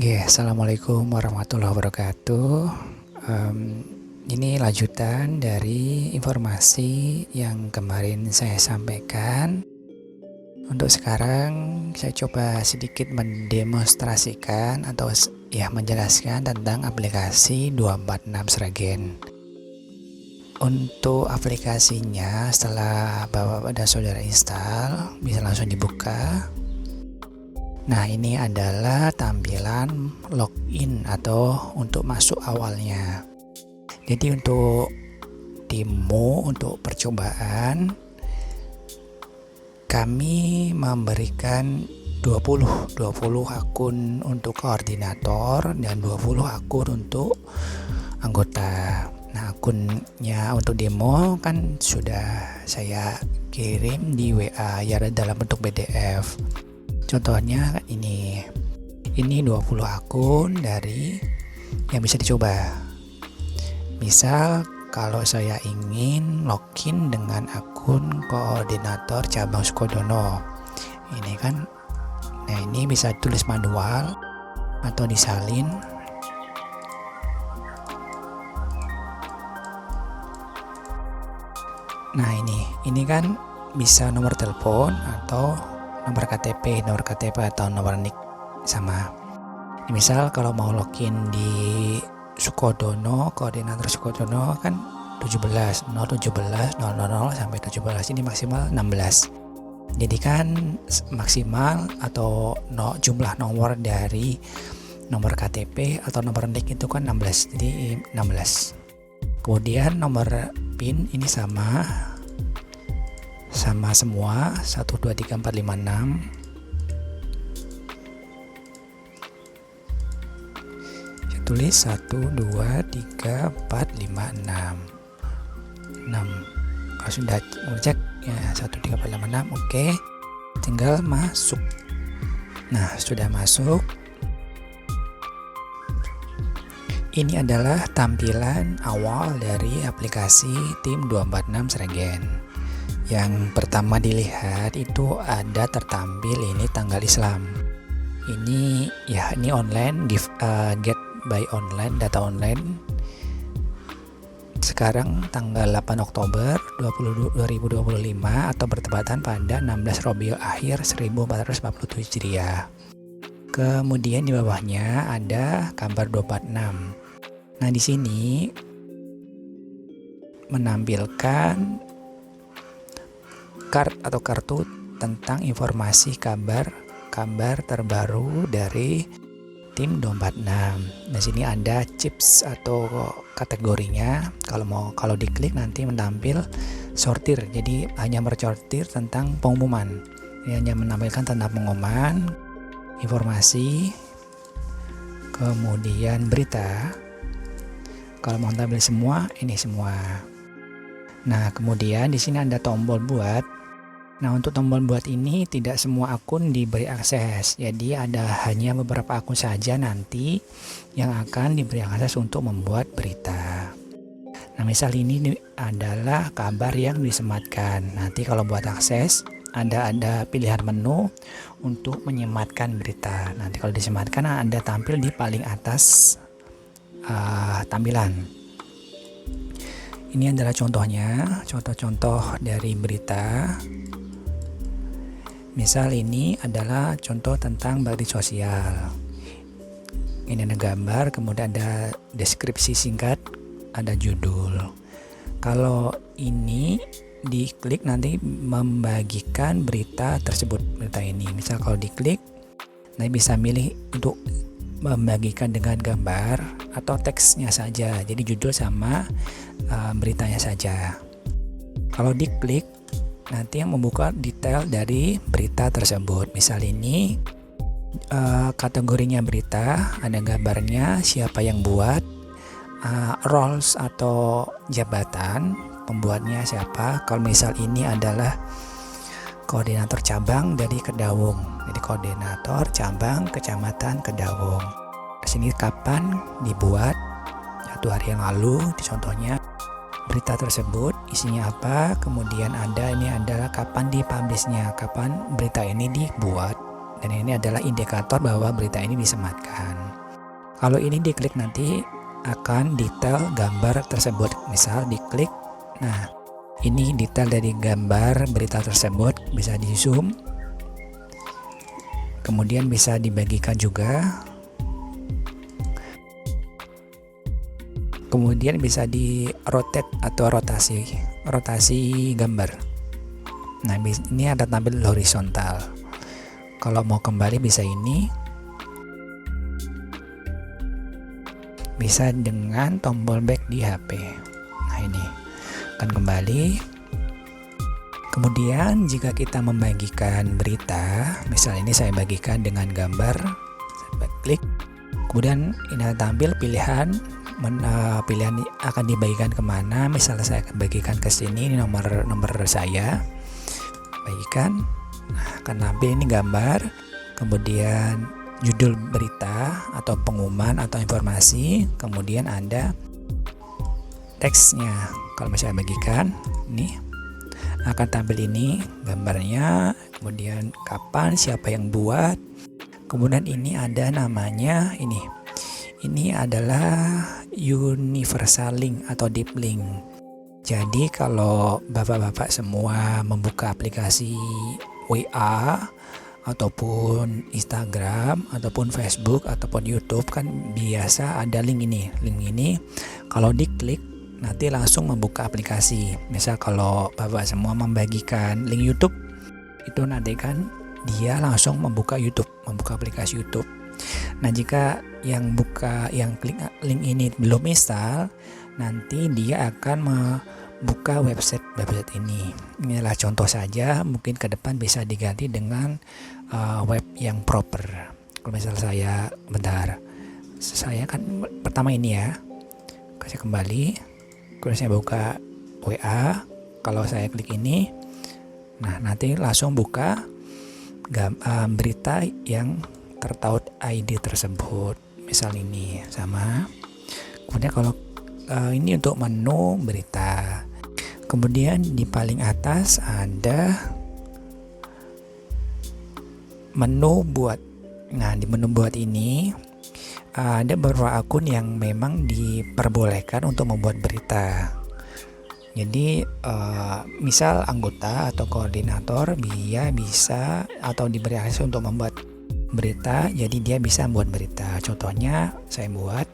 Assalamualaikum warahmatullahi wabarakatuh. Ini lanjutan dari informasi yang kemarin saya sampaikan. Untuk sekarang saya coba sedikit mendemonstrasikan atau menjelaskan tentang aplikasi 246 Sragen. Untuk aplikasinya, setelah Bapak dan Saudara install, bisa langsung dibuka. Nah, ini adalah tampilan login atau untuk masuk awalnya. Jadi untuk demo, untuk percobaan, kami memberikan 20 akun untuk koordinator dan 20 akun untuk anggota. Nah, akunnya untuk demo kan sudah saya kirim di WA ya dalam bentuk PDF. Contohnya ini 20 akun dari yang bisa dicoba. Misal kalau saya ingin login dengan akun koordinator cabang Sukodono, ini kan, nah ini bisa tulis manual atau disalin. Nah ini kan bisa nomor telepon atau nomor KTP atau nomor NIK sama. Misal kalau mau login di Sukodono, koordinator Sukodono kan 017 sampai 17, ini maksimal 16. Jadi kan maksimal atau jumlah nomor dari nomor KTP atau nomor NIK itu kan 16, jadi 16. Kemudian nomor PIN ini sama semua 1 2 3 4 5 6. Saya tulis 1 2 3 4 5 6. Kalau sudah cek ya 1 2 3 4 5 6, oke. Tinggal masuk. Nah, sudah masuk. Ini adalah tampilan awal dari aplikasi tim 246 Sragen. Yang pertama dilihat itu ada tertampil ini tanggal Islam. Ini online, get by online, data online. Sekarang tanggal 8 Oktober 2025 atau bertepatan pada 16 Rabiul Akhir 1447 Hijriah. Kemudian di bawahnya ada kabar 246. Nah, di sini menampilkan kartu tentang informasi kabar terbaru dari tim 246. Di sini ada chips atau kategorinya. Kalau diklik nanti menampil sortir. Jadi hanya bersortir tentang pengumuman. Ini hanya menampilkan tentang pengumuman, informasi, kemudian berita. Kalau mau tampil semua, ini semua. Nah, kemudian di sini ada tombol buat. Nah, untuk tombol buat ini tidak semua akun diberi akses. Jadi ada hanya beberapa akun saja nanti yang akan diberi akses untuk membuat berita. Nah, misal ini adalah kabar yang disematkan. Nanti kalau buat akses ada pilihan menu untuk menyematkan berita. Nanti kalau disematkan ada tampil di paling atas tampilan. Ini adalah contoh dari berita. Misal ini adalah contoh tentang bakti sosial. Ini ada gambar, kemudian ada deskripsi singkat, ada judul. Kalau ini diklik nanti membagikan berita tersebut, berita ini. Misal kalau diklik, nanti bisa milih untuk membagikan dengan gambar atau teksnya saja. Jadi judul sama beritanya saja. Kalau diklik nanti yang membuka detail dari berita tersebut. Misal ini kategorinya berita, ada gambarnya, siapa yang buat, roles atau jabatan, pembuatnya siapa. Kalau misal ini adalah koordinator cabang dari Kedawung, jadi koordinator cabang kecamatan Kedawung. Di sini kapan dibuat, 1 hari yang lalu. Di contohnya berita tersebut isinya apa, kemudian ini adalah kapan dipublishnya, kapan berita ini dibuat, dan ini adalah indikator bahwa berita ini disematkan. Kalau ini diklik nanti akan detail gambar tersebut. Misal diklik, nah ini detail dari gambar berita tersebut, bisa di zoom, kemudian bisa dibagikan juga, kemudian bisa di rotate atau rotasi gambar. Nah ini ada tampil horizontal. Kalau mau kembali bisa ini, bisa dengan tombol back di HP. Nah ini akan kembali. Kemudian jika kita membagikan berita, misal ini saya bagikan dengan gambar, saya klik, kemudian ini tampil pilihan pilihan akan dibagikan kemana. Misalnya saya akan bagikan ke sini, ini nomor saya, bagikan. Nah, akan tampil ini gambar, kemudian judul berita atau pengumuman atau informasi, kemudian ada teksnya. Kalau misalnya bagikan, ini akan tampil ini gambarnya, kemudian kapan, siapa yang buat, kemudian ini ada namanya, ini adalah universal link atau deep link. Jadi kalau bapak-bapak semua membuka aplikasi WA ataupun Instagram ataupun Facebook ataupun YouTube, kan biasa ada link ini. Link ini kalau diklik nanti langsung membuka aplikasi. Misal kalau bapak semua membagikan link YouTube, itu nanti kan dia langsung membuka YouTube, membuka aplikasi YouTube. Nah jika yang klik link ini belum install, nanti dia akan membuka website ini. Inilah contoh saja, mungkin ke depan bisa diganti dengan web yang proper. Kalau misal saya kan pertama ini ya, saya kembali, kemudian saya buka WA. Kalau saya klik ini, nah nanti langsung buka berita yang tertaut ID tersebut. Misal ini sama. Kemudian kalau ini untuk menu berita. Kemudian di paling atas ada menu buat. Nah di menu buat ini ada beberapa akun yang memang diperbolehkan untuk membuat berita. Jadi misal anggota atau koordinator dia bisa atau diberi akses untuk membuat berita, jadi dia bisa membuat berita. Contohnya saya buat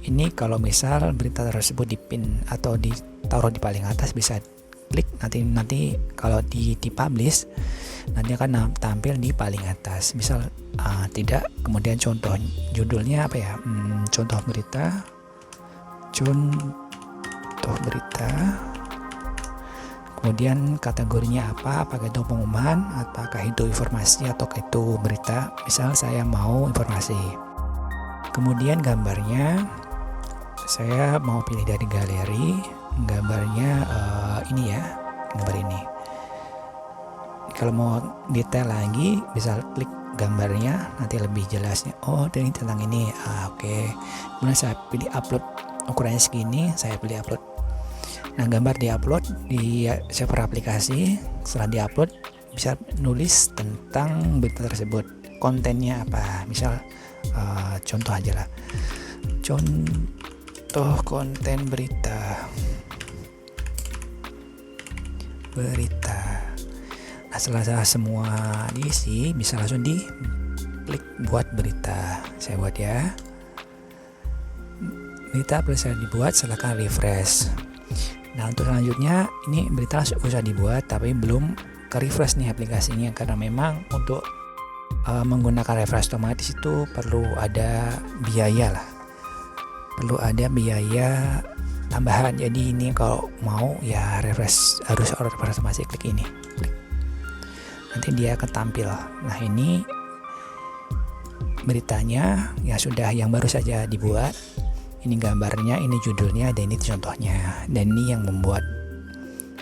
ini, kalau misal berita tersebut dipin atau ditaruh di paling atas, bisa klik, nanti kalau dipublish nanti akan tampil di paling atas. Misal tidak, kemudian contoh judulnya apa ya, contoh berita, kemudian kategorinya apakah itu pengumuman, apakah itu informasi, atau itu berita. Misal saya mau informasi. Kemudian gambarnya saya mau pilih dari galeri, gambarnya ini ya, gambar ini. Kalau mau detail lagi bisa klik gambarnya, nanti lebih jelasnya. Oh ini tentang ini, oke. Kemudian saya pilih upload, ukurannya segini, saya pilih upload. Nah gambar diupload di server aplikasi. Setelah diupload bisa nulis tentang berita tersebut, kontennya apa. Misal contoh aja lah, contoh konten berita. Nah setelah semua diisi, bisa langsung diklik buat berita. Saya buat ya, berita bisa dibuat, silakan refresh. Nah untuk selanjutnya ini berita usah dibuat, tapi belum ke refresh nih aplikasinya, karena memang untuk menggunakan refresh otomatis itu perlu ada biaya lah, perlu ada biaya tambahan. Jadi ini kalau mau ya refresh, harus refresh otomatis, klik ini, nanti dia akan tampil. Nah ini beritanya ya sudah, yang baru saja dibuat. Ini gambarnya, ini judulnya, dan ini contohnya, dan ini yang membuat.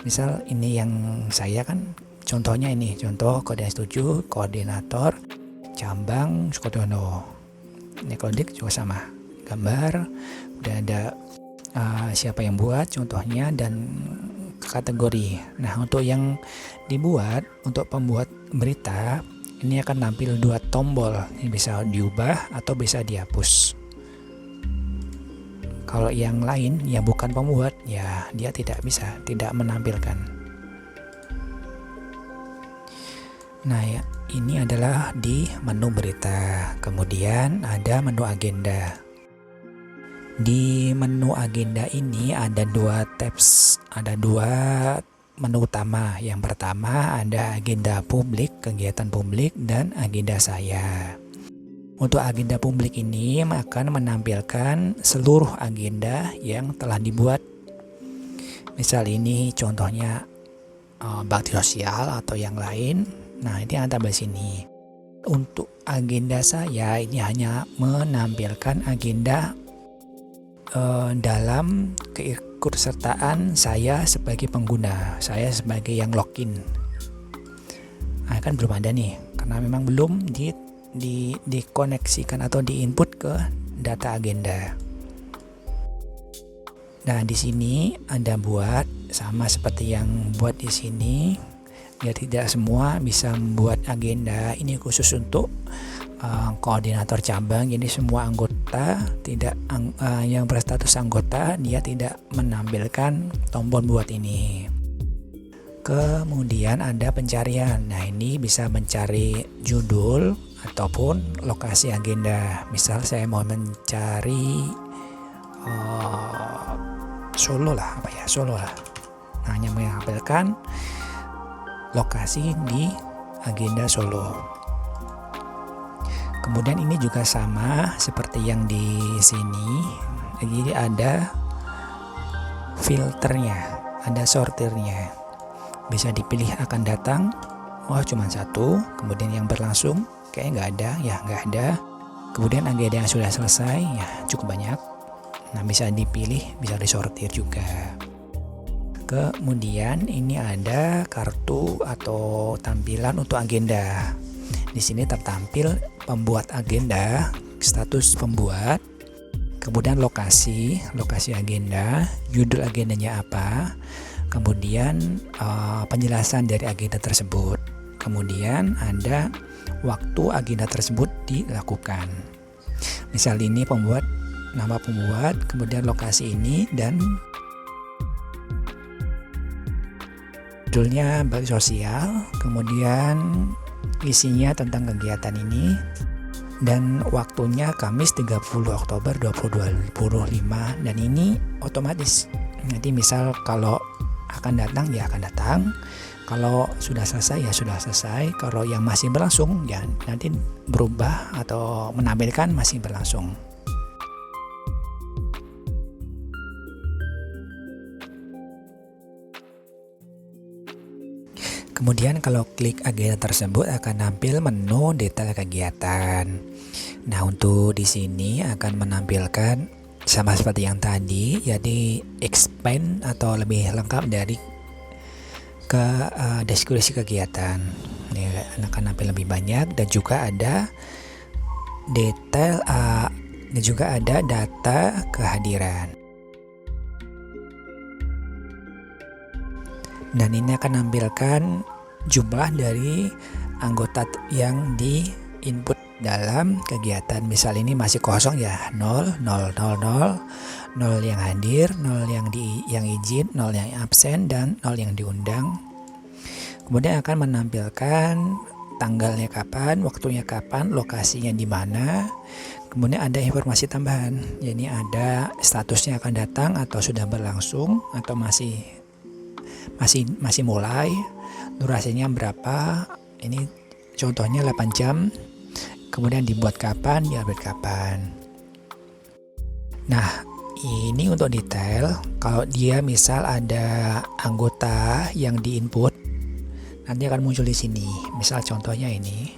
Misal ini yang saya kan contohnya ini, contoh koordinator 7, koordinator cabang Sukodono. Ini kodik juga sama, gambar, udah ada siapa yang buat, contohnya, dan kategori. Nah untuk yang dibuat, untuk pembuat berita, ini akan tampil 2 tombol. Ini bisa diubah atau bisa dihapus. Kalau yang lain yang bukan pembuat, ya dia tidak bisa, tidak menampilkan. Nah ya, ini adalah di menu berita. Kemudian ada menu agenda. Di menu agenda ini ada 2 tabs, ada 2 menu utama. Yang pertama ada agenda publik, kegiatan publik, dan agenda saya. Untuk agenda publik ini akan menampilkan seluruh agenda yang telah dibuat. Misal ini contohnya bakti sosial atau yang lain. Nah, ini ada di sini. Untuk agenda saya ini hanya menampilkan agenda dalam keikutsertaan saya sebagai pengguna, saya sebagai yang login. Nah, kan belum ada nih, karena memang belum dikoneksikan atau diinput ke data agenda. Nah, di sini Anda buat sama seperti yang buat di sini. Ya, tidak semua bisa membuat agenda. Ini khusus untuk koordinator cabang. Jadi semua anggota yang berstatus anggota dia tidak menampilkan tombol buat ini. Kemudian ada pencarian. Nah, ini bisa mencari judul ataupun lokasi agenda. Misal saya mau mencari Solo lah, Solo lah. Nah, hanya menampilkan lokasi di agenda Solo. Kemudian ini juga sama seperti yang di sini. Jadi ada filternya, ada sortirnya. Bisa dipilih akan datang, cuma 1. Kemudian yang berlangsung, kayaknya nggak ada. Kemudian agenda yang sudah selesai, ya cukup banyak. Nah, bisa dipilih, bisa disortir juga. Kemudian ini ada kartu atau tampilan untuk agenda. Di sini tertampil pembuat agenda, status pembuat, kemudian lokasi agenda, judul agendanya apa, kemudian penjelasan dari agenda tersebut. Kemudian ada waktu agenda tersebut dilakukan. Misal ini nama pembuat, kemudian lokasi ini, dan judulnya bakti sosial, kemudian isinya tentang kegiatan ini, dan waktunya Kamis 30 Oktober 2025, dan ini otomatis. Nanti misal kalau akan datang, ya akan datang. Kalau sudah selesai, ya sudah selesai. Kalau yang masih berlangsung, ya nanti berubah atau menampilkan masih berlangsung. Kemudian kalau klik agenda tersebut akan tampil menu detail kegiatan. Nah, untuk di sini akan menampilkan sama seperti yang tadi, jadi expand atau lebih lengkap dari ke deskripsi kegiatan. Ini akan tampil lebih banyak, dan juga ada detail dan juga ada data kehadiran. Dan ini akan menampilkan jumlah dari anggota yang di input dalam kegiatan. Misal ini masih kosong, ya 0, 0, 0, 0, 0 yang hadir, 0 yang izin, 0 yang absen, dan 0 yang diundang. Kemudian akan menampilkan tanggalnya kapan, waktunya kapan, lokasinya di mana. Kemudian ada informasi tambahan. Jadi ada statusnya akan datang atau sudah berlangsung atau masih mulai, durasinya berapa, ini contohnya 8 jam, kemudian dibuat kapan, diupdate kapan. Nah, ini untuk detail. Kalau dia misal ada anggota yang diinput, nanti akan muncul di sini. Misal contohnya ini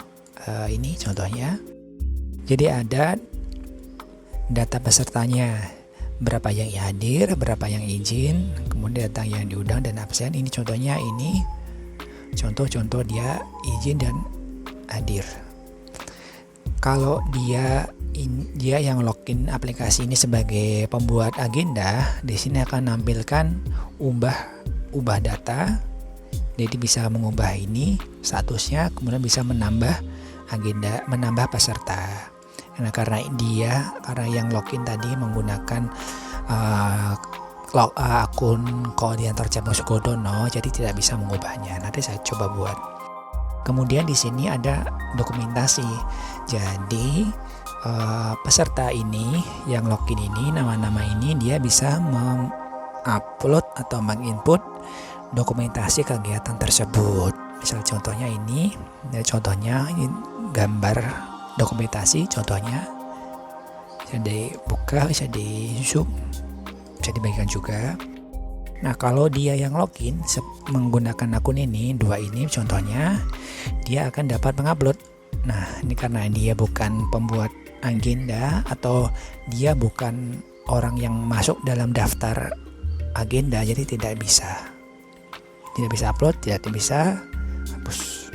contohnya. Jadi ada data pesertanya, berapa yang hadir, berapa yang izin, kemudian data yang diundang dan absen. Ini contohnya, ini contoh dia izin dan hadir. Kalau dia yang login aplikasi ini sebagai pembuat agenda, di sini akan menampilkan ubah data. Jadi bisa mengubah ini statusnya, kemudian bisa menambah agenda, menambah peserta. Karena yang login tadi menggunakan akun koordinator cabang Sukodono, jadi tidak bisa mengubahnya. Nanti saya coba buat. Kemudian di sini ada dokumentasi. Jadi peserta ini yang login ini, nama-nama ini dia bisa mengupload atau menginput dokumentasi kegiatan tersebut. Misal contohnya ini gambar dokumentasi, contohnya bisa dibuka, bisa di zoom, bisa dibagikan juga. Nah, kalau dia yang login menggunakan akun ini, dua ini contohnya, dia akan dapat mengupload. Nah, ini karena dia bukan pembuat agenda atau dia bukan orang yang masuk dalam daftar agenda, jadi tidak bisa upload, tidak bisa hapus.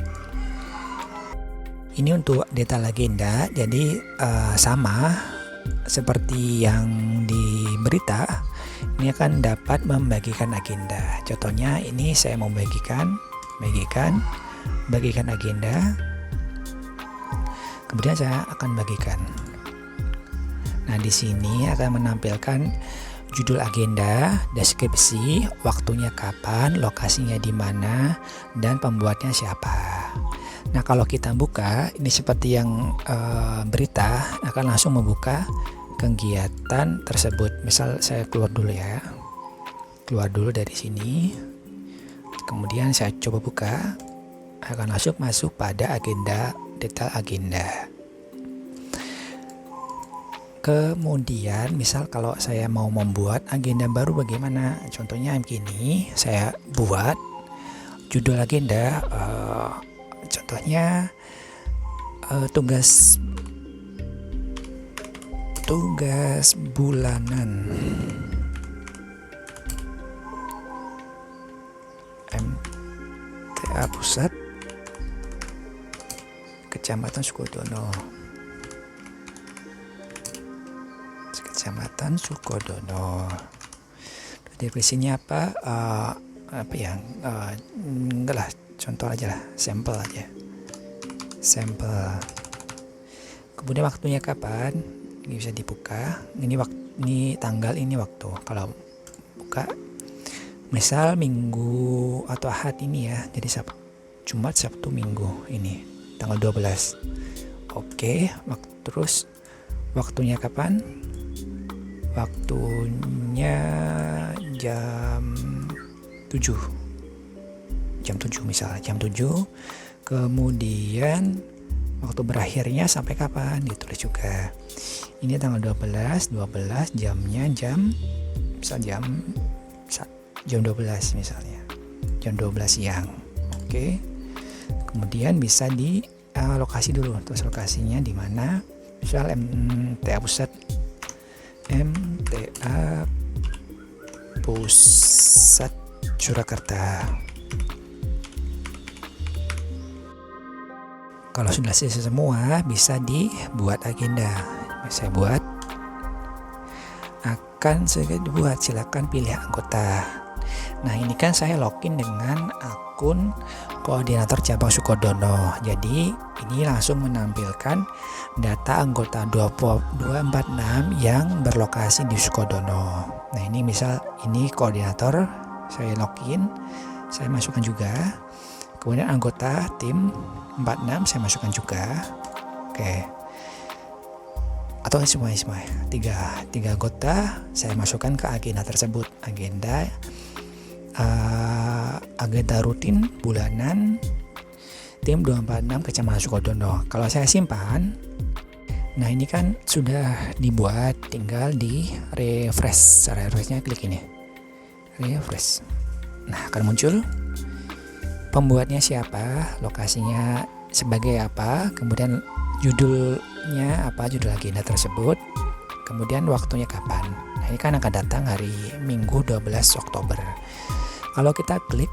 Ini untuk detail agenda, jadi sama seperti yang di berita, ini akan dapat membagikan agenda. Contohnya ini saya mau bagikan agenda, kemudian saya akan bagikan. Nah, di sini akan menampilkan judul agenda, deskripsi, waktunya kapan, lokasinya di mana, dan pembuatnya siapa. Nah, kalau kita buka, ini seperti yang berita, akan langsung membuka kegiatan tersebut. Misal saya keluar dulu dari sini, kemudian saya coba buka, akan langsung masuk pada agenda, detail agenda. Kemudian misal kalau saya mau membuat agenda baru bagaimana, contohnya begini, saya buat judul agenda, contohnya tugas bulanan MTA Pusat Kecamatan Sukodono. Definisinya apa? Enggak lah, contoh aja lah, sampel aja. Kemudian waktunya kapan? Ini bisa dibuka. Ini tanggal, ini waktu. Kalau buka, misal Minggu atau Ahad ini ya. Jadi Jumat, Sabtu, Minggu ini tanggal 12. Oke, terus waktunya kapan? Waktunya jam 7 misalnya, jam 7. Kemudian waktu berakhirnya sampai kapan, ditulis juga. Ini tanggal 12 jamnya jam 12 misalnya, jam 12 siang. Oke. Kemudian bisa di lokasi dulu, terus lokasinya di mana? Misal MTA Pusat Surakarta. Kalau sudah selesai semua, bisa dibuat agenda. Saya buat, akan saya buat, silakan pilih anggota. Nah, ini kan saya login dengan akun koordinator cabang Sukodono. Jadi ini langsung menampilkan data anggota 246 yang berlokasi di Sukodono. Nah, ini misal ini koordinator, saya login, saya masukkan juga. Kemudian anggota tim 46 saya masukkan juga. Oke. Atau semua tiga anggota saya masukkan ke agenda tersebut. Agenda rutin bulanan tim 246 Kecamatan Sukodono. Kalau saya simpan, nah ini kan sudah dibuat, tinggal di refresh. Cara refreshnya klik ini, refresh. Nah, akan muncul pembuatnya siapa, lokasinya sebagai apa, kemudian judulnya apa, judul agenda tersebut, kemudian waktunya kapan. Nah, ini kan akan datang hari Minggu 12 Oktober. Kalau kita klik,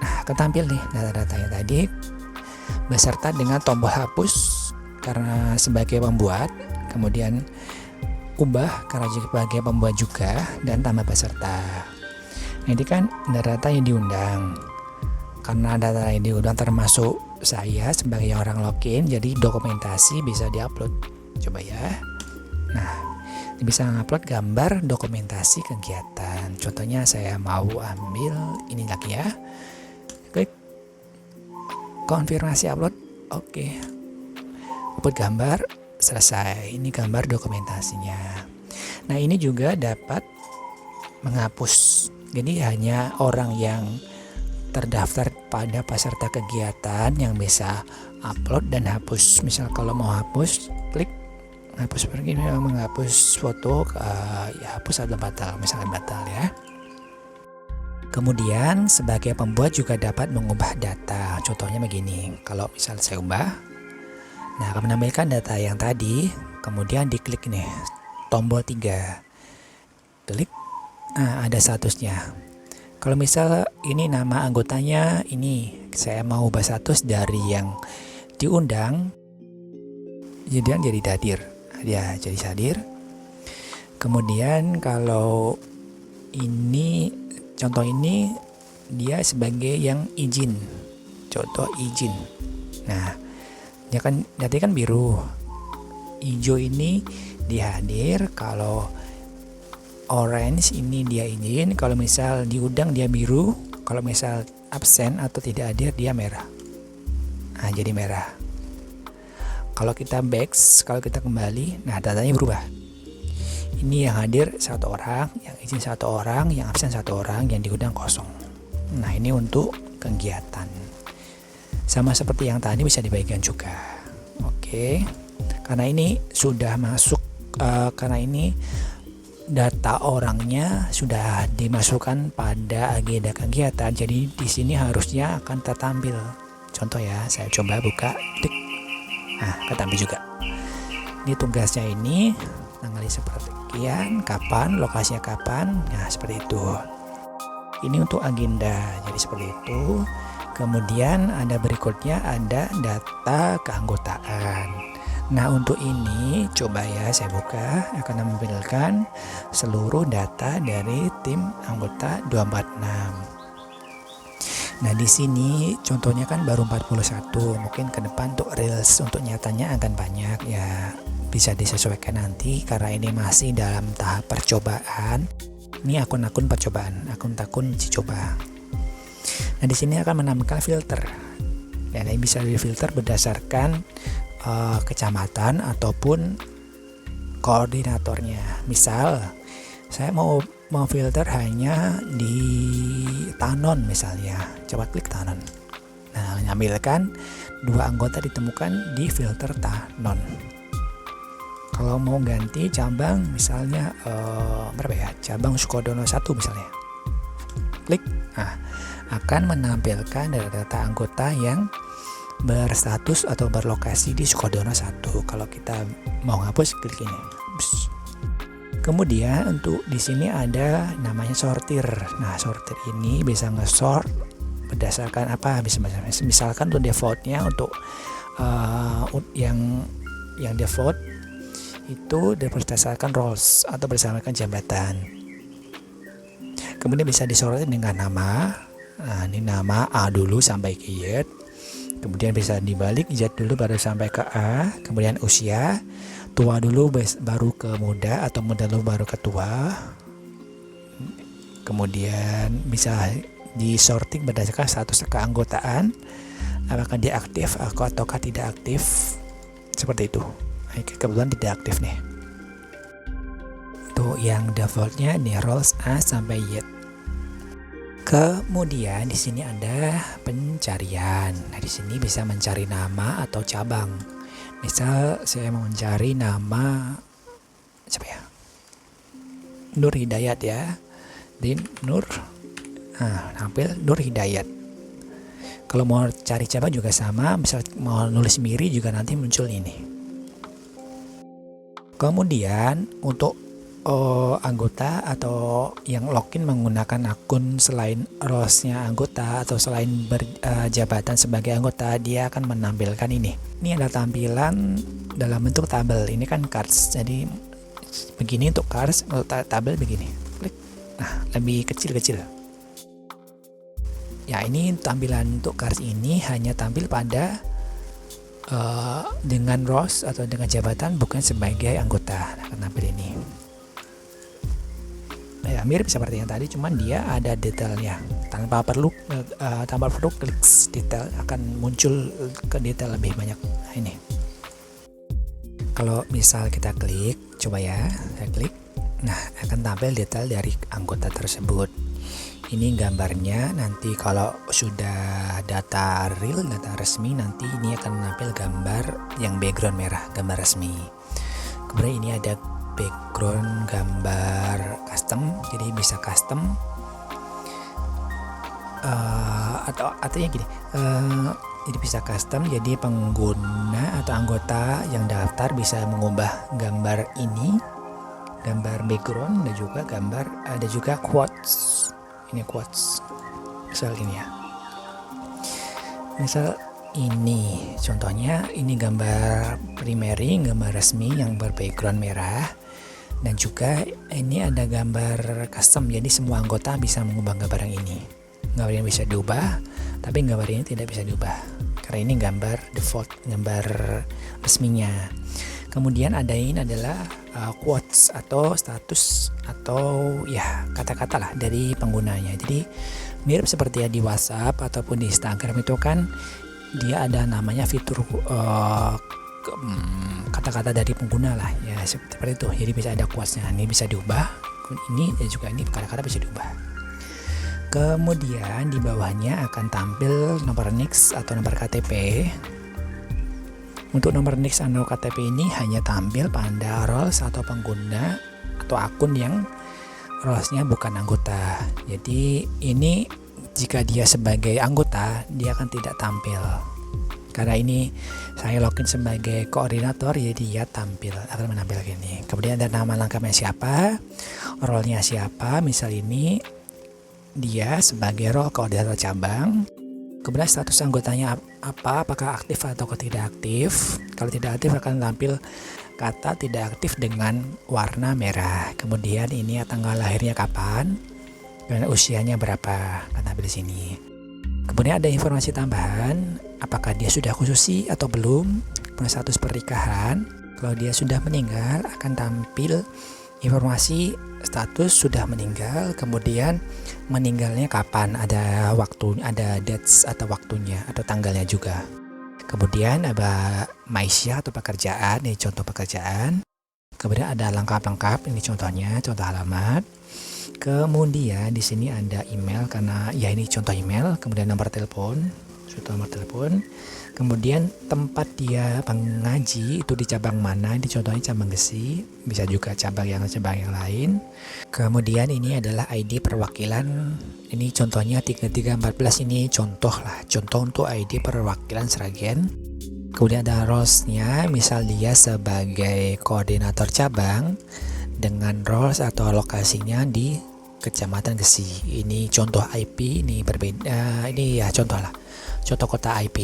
nah akan tampil nih data-datanya tadi beserta dengan tombol hapus karena sebagai pembuat, kemudian ubah karena sebagai pembuat juga, dan tambah peserta. Nah, ini kan data yang diundang. Karena data yang diundang termasuk saya sebagai orang login, jadi dokumentasi bisa diupload. Coba ya. Nah, bisa ngupload gambar dokumentasi kegiatan. Contohnya saya mau ambil ini lagi ya. Klik konfirmasi upload. Oke. Upload gambar, selesai. Ini gambar dokumentasinya. Nah, ini juga dapat menghapus. Jadi hanya orang yang terdaftar pada peserta kegiatan yang bisa upload dan hapus. Misal kalau mau hapus, klik hapus pergi, menghapus foto, ya hapus atau batal, misalnya batal ya. Kemudian sebagai pembuat juga dapat mengubah data. Contohnya begini, kalau misal saya ubah, nah akan menampilkan data yang tadi, kemudian diklik nih tombol 3, klik, nah ada statusnya. Kalau misal ini nama anggotanya, ini saya mau ubah status dari yang diundang jadi hadir. Ya, jadi hadir. Kemudian kalau ini contoh ini dia sebagai yang izin. Contoh izin. Nah, dia kan nanti kan biru. Hijau ini dia hadir, kalau orange ini dia izin, kalau misal diundang dia biru, kalau misal absen atau tidak hadir dia merah. Nah, jadi merah. Kalau kita back, kalau kita kembali, nah datanya berubah. Ini yang hadir 1 orang, yang izin 1 orang, yang absen 1 orang, yang diundang kosong. Nah, ini untuk kegiatan. Sama seperti yang tadi bisa dibagikan juga. Oke. Karena ini sudah masuk, karena ini data orangnya sudah dimasukkan pada agenda kegiatan. Jadi di sini harusnya akan tertampil. Contoh ya, saya coba buka, tik. Nah, ketampil juga. Ini tugasnya ini, tanggalnya seperti sekian, kapan, lokasinya kapan, nah seperti itu. Ini untuk agenda, jadi seperti itu. Kemudian ada berikutnya, ada data keanggotaan. Nah, untuk ini coba ya saya buka, akan menampilkan seluruh data dari tim anggota 246. Nah, di sini contohnya kan baru 41, mungkin ke depan untuk reels, untuk nyatanya akan banyak ya, bisa disesuaikan nanti karena ini masih dalam tahap percobaan. Ini akun-akun percobaan, akun-akun uji coba. Nah, di sini akan menampilkan filter. Dan ini bisa difilter berdasarkan kecamatan ataupun koordinatornya. Misal saya mau filter hanya di Tanon misalnya, coba klik Tanon. Nah, menampilkan 2 anggota ditemukan di filter Tanon. Kalau mau ganti cabang misalnya berapa ya, cabang Sukodono 1 misalnya, klik, nah akan menampilkan data anggota yang berstatus atau berlokasi di Sukodono 1. Kalau kita mau hapus, klik ini. Kemudian untuk di sini ada namanya sortir. Nah, sortir ini bisa nge-sort berdasarkan apa? Misalkan untuk defaultnya untuk yang default itu berdasarkan roles atau berdasarkan jabatan. Kemudian bisa disortir dengan nama. Nah, ini nama A dulu sampai ke Z. Kemudian bisa dibalik, Z dulu baru sampai ke A. Kemudian usia, tua dulu baru ke muda, atau muda dulu baru ke tua. Kemudian bisa disorting berdasarkan status keanggotaan, apakah dia aktif ataukah tidak aktif, seperti itu. Kebetulan tidak aktif nih. Tuh yang defaultnya nih roles A sampai Y. Kemudian di sini ada pencarian. Nah, di sini bisa mencari nama atau cabang. Misal saya mau mencari nama siapa ya? Nur Hidayat ya. Di Nur. Nah, tampil Nur Hidayat. Kalau mau cari cabang juga sama, misal mau nulis Miri juga nanti muncul ini. Kemudian untuk anggota atau yang login menggunakan akun selain roles-nya anggota atau selain berjabatan sebagai anggota, dia akan menampilkan ini. Ini ada tampilan dalam bentuk tabel. Ini kan cards. Jadi begini untuk cards, untuk tabel begini. Klik. Nah, lebih kecil-kecil. Ya, ini tampilan untuk cards ini hanya tampil pada dengan roles atau dengan jabatan, bukan sebagai anggota. Nah, akan tampil ini. mirip seperti yang tadi, cuman dia ada detailnya. Tanpa perlu klik detail, akan muncul ke detail lebih banyak. Nah, ini kalau misal kita klik, coba ya, saya klik, nah akan tampil detail dari anggota tersebut. Ini gambarnya, nanti kalau sudah data real, data resmi, nanti ini akan menampil gambar yang background merah, gambar resmi. Kemudian ini ada background gambar custom, jadi bisa custom atau yang gini, jadi bisa custom, jadi pengguna atau anggota yang daftar bisa mengubah gambar ini, gambar background, dan juga gambar, ada juga quotes. Ini quotes, misal ini ya, misal ini contohnya, ini gambar primary, gambar resmi yang berbackground merah, dan juga ini ada gambar custom, jadi semua anggota bisa mengubah gambar yang ini. Gambar yang bisa diubah, tapi gambar ini tidak bisa diubah karena ini gambar default, gambar resminya. Kemudian ada ini adalah quotes atau status atau ya kata-kata lah dari penggunanya. Jadi mirip seperti ya di WhatsApp ataupun di Instagram itu kan dia ada namanya fitur kata-kata dari pengguna lah ya, seperti itu. Jadi bisa ada quotesnya, ini bisa diubah, ini dan juga ini kata-kata bisa diubah. Kemudian di bawahnya akan tampil nomor NIK atau nomor KTP. Untuk nomor NIK atau KTP ini hanya tampil pada roles atau pengguna atau akun yang rolesnya bukan anggota. Jadi ini jika dia sebagai anggota, dia akan tidak tampil. Karena ini saya login sebagai koordinator, jadi dia akan menampilkan ini. Kemudian ada nama lengkapnya siapa, role-nya siapa, misal ini dia sebagai role koordinator cabang. Kemudian status anggotanya apa, apakah aktif atau tidak aktif. Kalau tidak aktif akan tampil kata tidak aktif dengan warna merah. Kemudian ini tanggal lahirnya kapan dan usianya berapa, akan tampil di sini. Kemudian ada informasi tambahan, apakah dia sudah khususi atau belum. Kemudian status pernikahan, kalau dia sudah meninggal akan tampil informasi status sudah meninggal, kemudian meninggalnya kapan, ada waktu, ada dates atau waktunya atau tanggalnya juga. Kemudian ada maisha atau pekerjaan, ini contoh pekerjaan. Kemudian ada lengkap-lengkap, ini contohnya, contoh alamat. Kemudian di sini ada email karena ya ini contoh email, kemudian nomor telepon, contoh nomor telepon. Kemudian tempat dia mengaji itu di cabang mana, ini contohnya cabang Gesi, bisa juga cabang yang lain. Kemudian ini adalah ID perwakilan, ini contohnya 3314, ini contoh untuk ID perwakilan Sragen. Kemudian ada roles-nya, misal dia sebagai koordinator cabang dengan roles atau lokasinya di Kecamatan Gesi. Ini contoh IP, ini berbeda, ini ya contoh kota IP.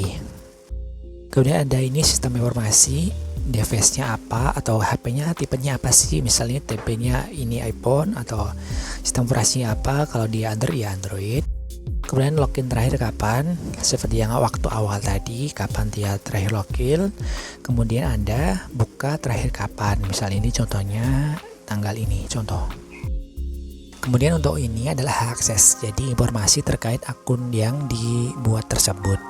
Kemudian ada ini sistem informasi, device-nya apa atau HP-nya tipenya apa sih, misalnya tipenya ini iPhone, atau sistem operasinya apa, kalau di Android ya Android. Kemudian login terakhir kapan, seperti yang waktu awal tadi, kapan dia terakhir login. Kemudian ada buka terakhir kapan, misalnya ini contohnya tanggal ini, contoh. Kemudian untuk ini adalah hak akses, jadi informasi terkait akun yang dibuat tersebut,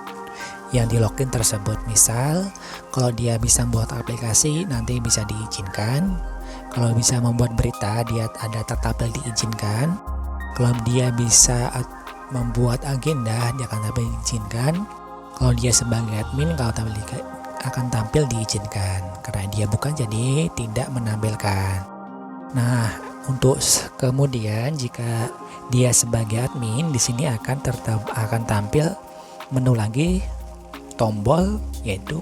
yang di login tersebut. Misal kalau dia bisa membuat aplikasi nanti bisa diizinkan, kalau bisa membuat berita dia ada tertampil diizinkan, kalau dia bisa membuat agenda dia akan tampil diizinkan, kalau dia sebagai admin kalau akan tampil diizinkan, karena dia bukan jadi tidak menampilkan. Nah, untuk kemudian jika dia sebagai admin di sini akan tampil menu lagi, tombol, yaitu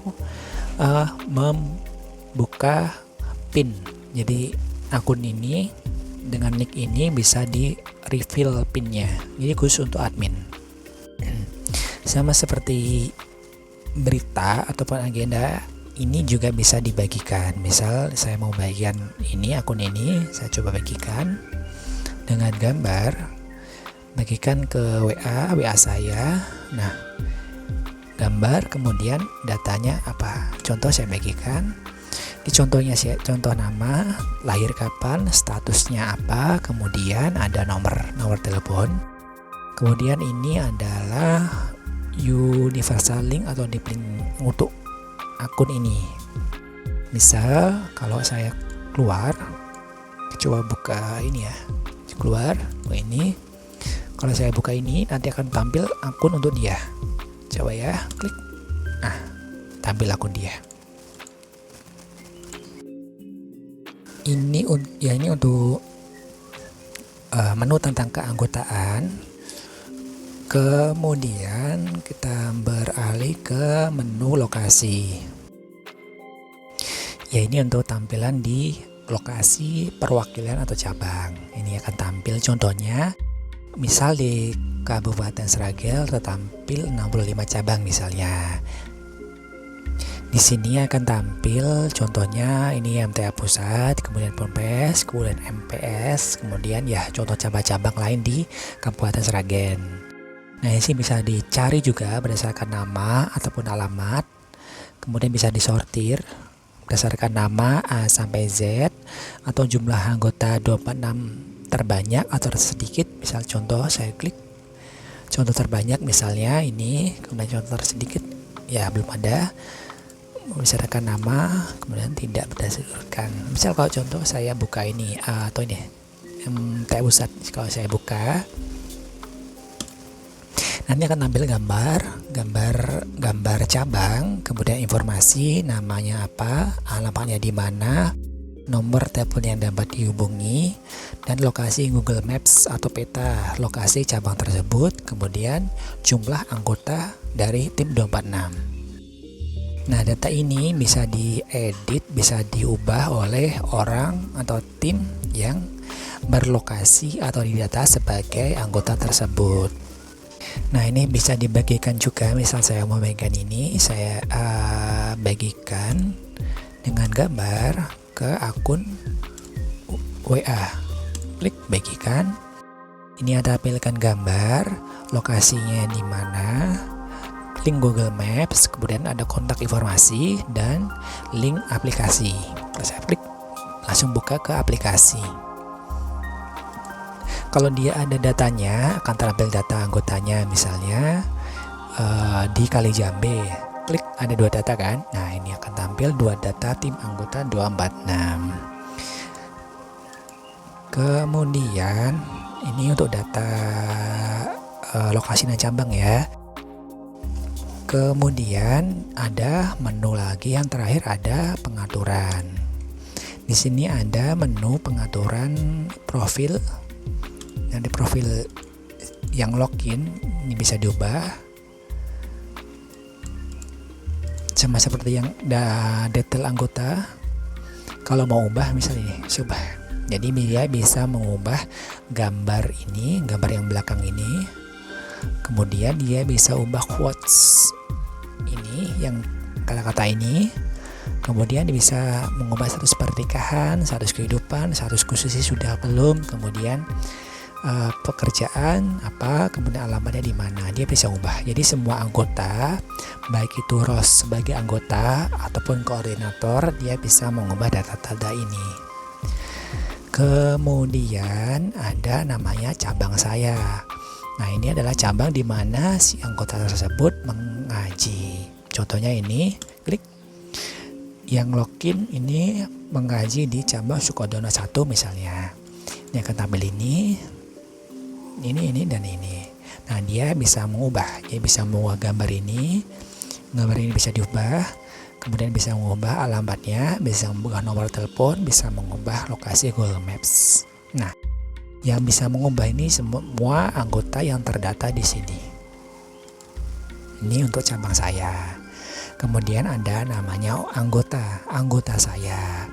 membuka PIN. Jadi akun ini dengan nick ini bisa di refill PIN-nya, jadi khusus untuk admin. Sama seperti berita ataupun agenda, ini juga bisa dibagikan. Misal saya mau bagikan ini, akun ini saya coba bagikan dengan gambar, bagikan ke WA saya. Nah, gambar, kemudian datanya apa, contoh saya bagikan Di contohnya sih, contoh nama, lahir kapan, statusnya apa, kemudian ada nomor telepon. Kemudian ini adalah universal link atau deep link untuk akun ini. Misal kalau saya keluar, coba buka ini ya, keluar ini. Kalau saya buka ini nanti akan tampil akun untuk dia. Coba ya, klik. Nah, tampil akun dia. Ini untuk menu tentang keanggotaan. Kemudian kita beralih ke menu lokasi. Ya, ini untuk tampilan di lokasi perwakilan atau cabang. Ini akan tampil contohnya. Misal di Kabupaten Sragen tertampil 65 cabang misalnya. Di sini akan tampil contohnya ini MTA Pusat, kemudian Ponpes, kemudian MPS, kemudian ya contoh cabang-cabang lain di Kabupaten Sragen. Nah, ini sih bisa dicari juga berdasarkan nama ataupun alamat. Kemudian bisa disortir berdasarkan nama A sampai Z atau jumlah anggota 246 terbanyak atau tersedikit. Misal contoh saya klik contoh terbanyak misalnya ini, kemudian contoh tersedikit ya belum ada. Berdasarkan nama, kemudian tidak berdasarkan. Misal kalau contoh saya buka ini atau ini MTA Pusat, kalau saya buka nanti akan tampil gambar cabang, kemudian informasi namanya apa, alamatnya di mana, nomor telepon yang dapat dihubungi, dan lokasi Google Maps atau peta lokasi cabang tersebut, kemudian jumlah anggota dari tim 246. Nah, data ini bisa diedit, bisa diubah oleh orang atau tim yang berlokasi atau didata sebagai anggota tersebut. Nah, ini bisa dibagikan juga. Misal saya mau bagikan ini, saya bagikan dengan gambar ke akun WA. Klik bagikan. Ini ada tampilkan gambar, lokasinya di mana, link Google Maps, kemudian ada kontak informasi dan link aplikasi. Kalau saya klik langsung buka ke aplikasi. Kalau dia ada datanya, akan tampil data anggotanya misalnya di Kali Jambe. Klik ada 2 data kan. Nah, ini akan tampil 2 data tim anggota 246. Kemudian ini untuk data lokasi dan cabang ya. Kemudian ada menu lagi yang terakhir, ada pengaturan. Di sini ada menu pengaturan profil. Yang di profil yang login ini bisa diubah sama seperti yang detail anggota. Kalau mau ubah misalnya ini, coba. Jadi dia bisa mengubah gambar ini, gambar yang belakang ini. Kemudian dia bisa ubah quotes ini, yang kata-kata ini. Kemudian dia bisa mengubah status pernikahan, status kehidupan, status khususnya sudah belum, kemudian pekerjaan apa, kemudian alamatnya di mana, dia bisa ubah. Jadi semua anggota, baik itu ROS sebagai anggota ataupun koordinator, dia bisa mengubah data-data ini. Kemudian ada namanya cabang saya. Nah, ini adalah cabang di mana si anggota tersebut mengaji. Contohnya ini, klik yang login ini mengaji di cabang Sukodono 1 misalnya. Ini akan tampil ini dan ini. Nah, dia bisa mengubah gambar ini bisa diubah, kemudian bisa mengubah alamatnya, bisa mengubah nomor telepon, bisa mengubah lokasi Google Maps. Nah, yang bisa mengubah ini semua anggota yang terdata di sini. Ini untuk cabang saya. Kemudian ada namanya anggota saya.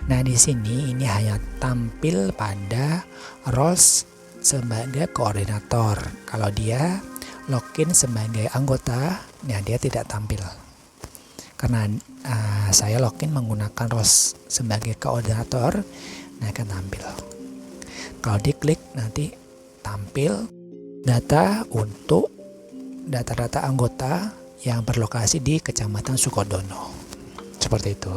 Nah, di sini ini hanya tampil pada roles sebagai koordinator. Kalau dia login sebagai anggota, nah dia tidak tampil. Karena saya login menggunakan roles sebagai koordinator, nah akan tampil. Kalau diklik nanti tampil data untuk data-data anggota yang berlokasi di Kecamatan Sukodono. Seperti itu.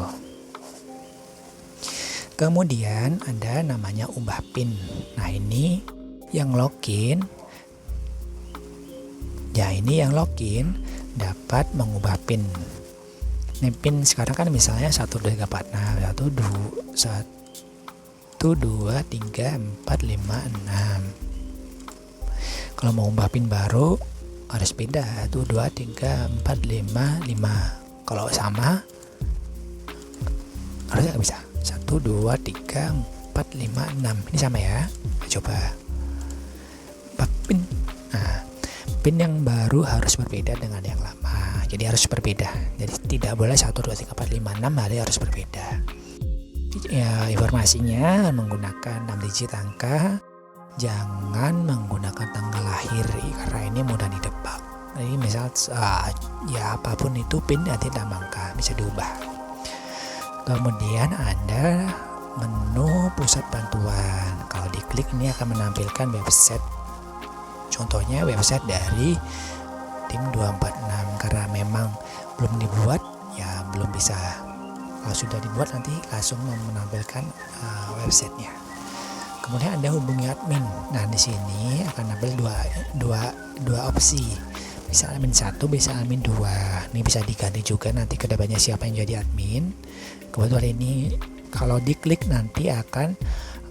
Kemudian ada namanya ubah PIN. Nah ini yang login, dapat mengubah PIN. Ini PIN sekarang kan misalnya 1234, 1234566. Kalau mau ubah PIN baru harus beda 1234555. Kalau sama harusnya bisa 1234556. Ini sama ya. Coba PIN. Nah, PIN yang baru harus berbeda dengan yang lama. Jadi harus berbeda. Jadi tidak boleh 1234556, harus berbeda. Ya, informasinya menggunakan 6 digit angka. Jangan menggunakan tanggal lahir karena ini mudah ditebak. Jadi misal ya apapun itu PIN tidak angka bisa diubah. Kemudian ada menu pusat bantuan. Kalau diklik ini akan menampilkan website. Contohnya website dari tim 246. Karena memang belum dibuat ya belum bisa. Kalau sudah dibuat nanti langsung menampilkan websitenya. Kemudian Anda hubungi admin. Nah, di sini akan tampil dua opsi. Bisa admin 1, bisa admin 2. Ini bisa diganti juga nanti kedepannya siapa yang jadi admin. Kebetulan ini kalau diklik nanti akan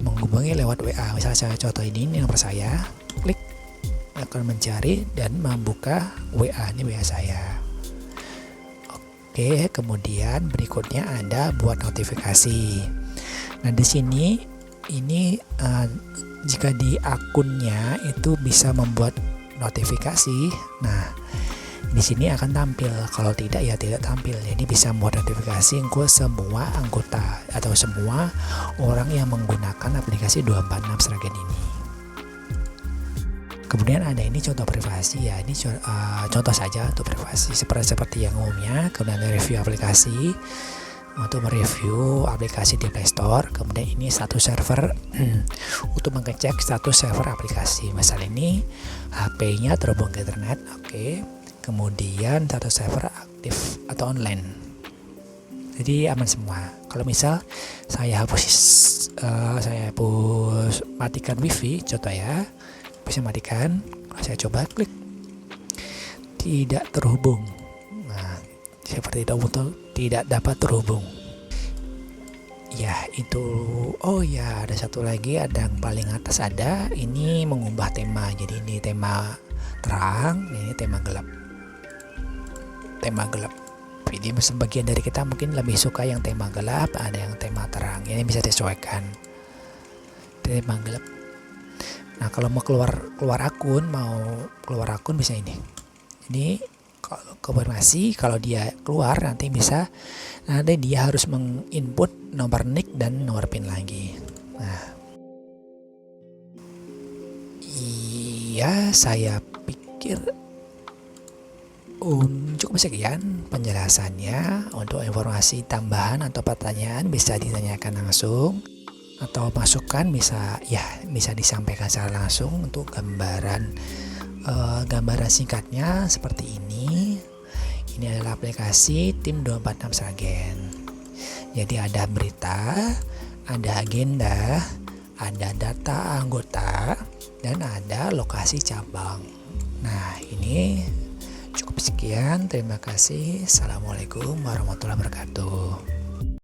menghubungi lewat WA. Misalnya saya contoh ini nomor saya, klik akan mencari dan membuka WA. Ini WA saya. Oke, kemudian berikutnya Anda buat notifikasi. Nah, di sini ini jika di akunnya itu bisa membuat notifikasi. Nah, di sini akan tampil. Kalau tidak ya tidak tampil. Jadi bisa membuat notifikasi ke semua anggota atau semua orang yang menggunakan aplikasi 246 Sragen ini. Kemudian ada ini contoh privasi ya. Ini contoh saja untuk privasi seperti yang umumnya. Kemudian ada review aplikasi. Untuk mereview aplikasi di Play Store. Kemudian ini status server untuk mengecek status server aplikasi. Misal ini HP-nya terhubung ke internet, oke. Kemudian status server aktif atau online. Jadi aman semua. Kalau misal saya hapus matikan WiFi, contoh ya, bisa matikan. Kalau saya coba klik tidak terhubung. Nah, seperti itu tidak dapat terhubung. Ya itu. Oh ya, ada satu lagi, ada yang paling atas ada ini mengubah tema. Jadi ini tema terang, ini tema gelap. Jadi sebagian dari kita mungkin lebih suka yang tema gelap, ada yang tema terang. Ini bisa disesuaikan. Tema gelap. Nah, kalau mau keluar akun bisa ini. Ini konfirmasi, kalau dia keluar nanti dia harus menginput nomor nick dan nomor PIN lagi. Nah, iya, saya pikir cukup sekian penjelasannya. Untuk informasi tambahan atau pertanyaan bisa ditanyakan langsung, atau masukan bisa disampaikan secara langsung. Untuk gambaran singkatnya seperti ini. Ini adalah aplikasi tim 246 Sragen. Jadi ada berita, ada agenda, ada data anggota, dan ada lokasi cabang. Nah, ini cukup sekian. Terima kasih. Assalamualaikum warahmatullahi wabarakatuh.